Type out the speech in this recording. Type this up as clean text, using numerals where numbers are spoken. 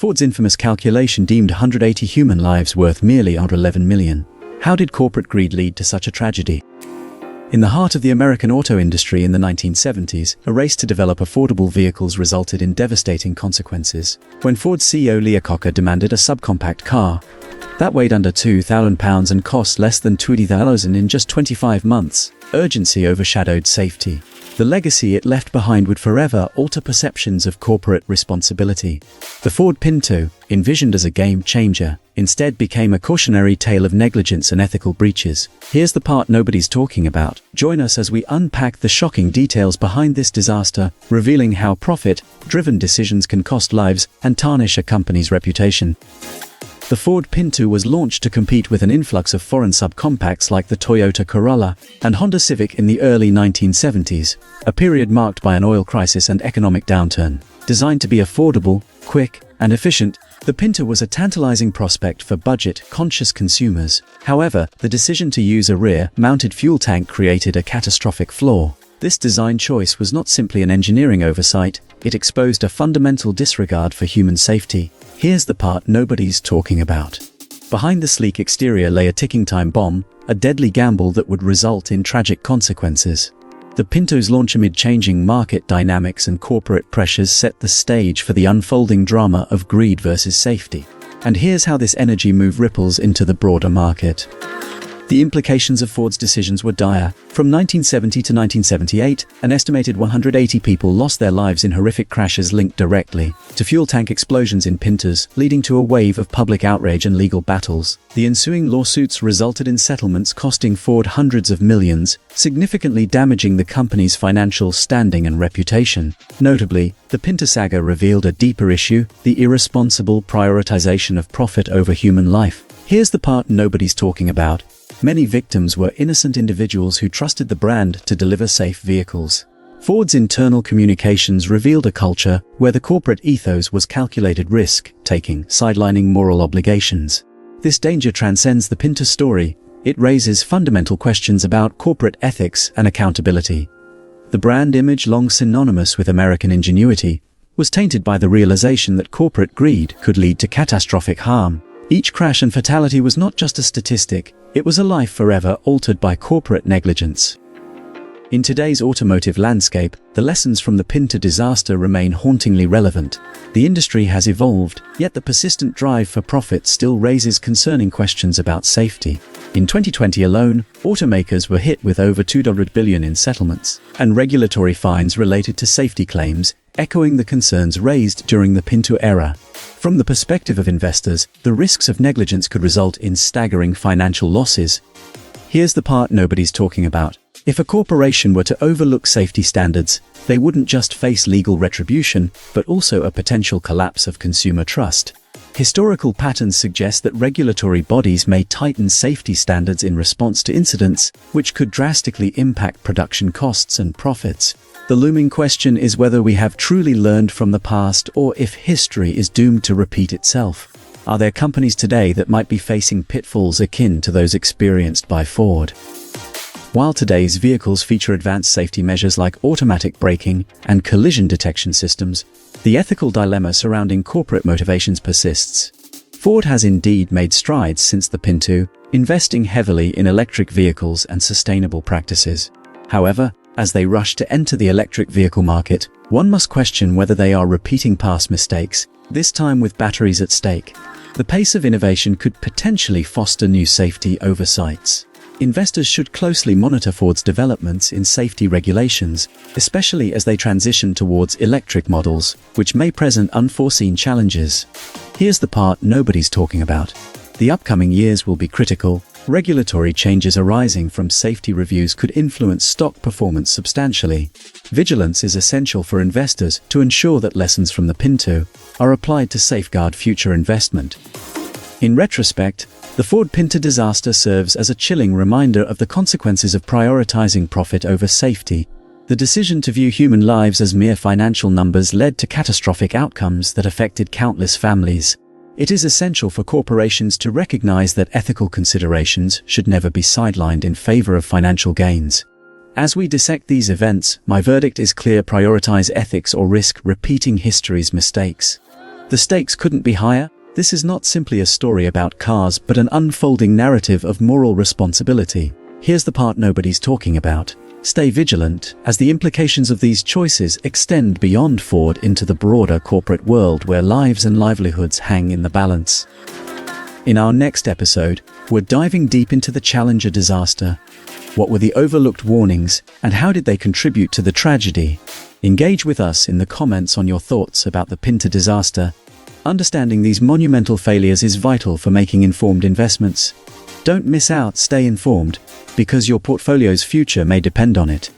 Ford's infamous calculation deemed 180 human lives worth merely under 11 million. How did corporate greed lead to such a tragedy? In the heart of the American auto industry in the 1970s, a race to develop affordable vehicles resulted in devastating consequences. When Ford's CEO Lee Iacocca demanded a subcompact car that weighed under 2,000 pounds and cost less than $20,000 in just 25 months, urgency overshadowed safety. The legacy it left behind would forever alter perceptions of corporate responsibility. The Ford Pinto, envisioned as a game changer, instead became a cautionary tale of negligence and ethical breaches. Here's the part nobody's talking about. Join us as we unpack the shocking details behind this disaster, revealing how profit-driven decisions can cost lives and tarnish a company's reputation. The Ford Pinto was launched to compete with an influx of foreign subcompacts like the Toyota Corolla and Honda Civic in the early 1970s, a period marked by an oil crisis and economic downturn. Designed to be affordable, quick, and efficient, the Pinto was a tantalizing prospect for budget-conscious consumers. However, the decision to use a rear-mounted fuel tank created a catastrophic flaw. This design choice was not simply an engineering oversight, it exposed a fundamental disregard for human safety. Here's the part nobody's talking about. Behind the sleek exterior lay a ticking time bomb, a deadly gamble that would result in tragic consequences. The Pinto's launch amid changing market dynamics and corporate pressures set the stage for the unfolding drama of greed versus safety. And here's how this energy move ripples into the broader market. The implications of Ford's decisions were dire. From 1970 to 1978, an estimated 180 people lost their lives in horrific crashes linked directly to fuel tank explosions in Pintos, leading to a wave of public outrage and legal battles. The ensuing lawsuits resulted in settlements costing Ford hundreds of millions, significantly damaging the company's financial standing and reputation. Notably, the Pinto saga revealed a deeper issue: the irresponsible prioritization of profit over human life. Here's the part nobody's talking about. Many victims were innocent individuals who trusted the brand to deliver safe vehicles. Ford's internal communications revealed a culture where the corporate ethos was calculated risk-taking, sidelining moral obligations. This danger transcends the Pinto story. It raises fundamental questions about corporate ethics and accountability. The brand image, long synonymous with American ingenuity, was tainted by the realization that corporate greed could lead to catastrophic harm. Each crash and fatality was not just a statistic, it was a life forever altered by corporate negligence. In today's automotive landscape, the lessons from the Pinto disaster remain hauntingly relevant. The industry has evolved, yet the persistent drive for profit still raises concerning questions about safety. In 2020 alone, automakers were hit with over $200 billion in settlements and regulatory fines related to safety claims, echoing the concerns raised during the Pinto era. From the perspective of investors, the risks of negligence could result in staggering financial losses. Here's the part nobody's talking about. If a corporation were to overlook safety standards, they wouldn't just face legal retribution, but also a potential collapse of consumer trust. Historical patterns suggest that regulatory bodies may tighten safety standards in response to incidents, which could drastically impact production costs and profits. The looming question is whether we have truly learned from the past or if history is doomed to repeat itself. Are there companies today that might be facing pitfalls akin to those experienced by Ford? While today's vehicles feature advanced safety measures like automatic braking and collision detection systems, the ethical dilemma surrounding corporate motivations persists. Ford has indeed made strides since the Pinto, investing heavily in electric vehicles and sustainable practices. However, as they rush to enter the electric vehicle market, one must question whether they are repeating past mistakes, this time with batteries at stake. The pace of innovation could potentially foster new safety oversights. Investors should closely monitor Ford's developments in safety regulations, especially as they transition towards electric models, which may present unforeseen challenges. Here's the part nobody's talking about. The upcoming years will be critical. Regulatory changes arising from safety reviews could influence stock performance substantially. Vigilance is essential for investors to ensure that lessons from the Pinto are applied to safeguard future investment. In retrospect, the Ford Pinto disaster serves as a chilling reminder of the consequences of prioritizing profit over safety. The decision to view human lives as mere financial numbers led to catastrophic outcomes that affected countless families. It is essential for corporations to recognize that ethical considerations should never be sidelined in favor of financial gains. As we dissect these events, my verdict is clear: prioritize ethics or risk repeating history's mistakes. The stakes couldn't be higher. This is not simply a story about cars, but an unfolding narrative of moral responsibility. Here's the part nobody's talking about. Stay vigilant, as the implications of these choices extend beyond Ford into the broader corporate world where lives and livelihoods hang in the balance. In our next episode, we're diving deep into the Challenger disaster. What were the overlooked warnings, and how did they contribute to the tragedy? Engage with us in the comments on your thoughts about the Pinto disaster. Understanding these monumental failures is vital for making informed investments. Don't miss out, stay informed, because your portfolio's future may depend on it.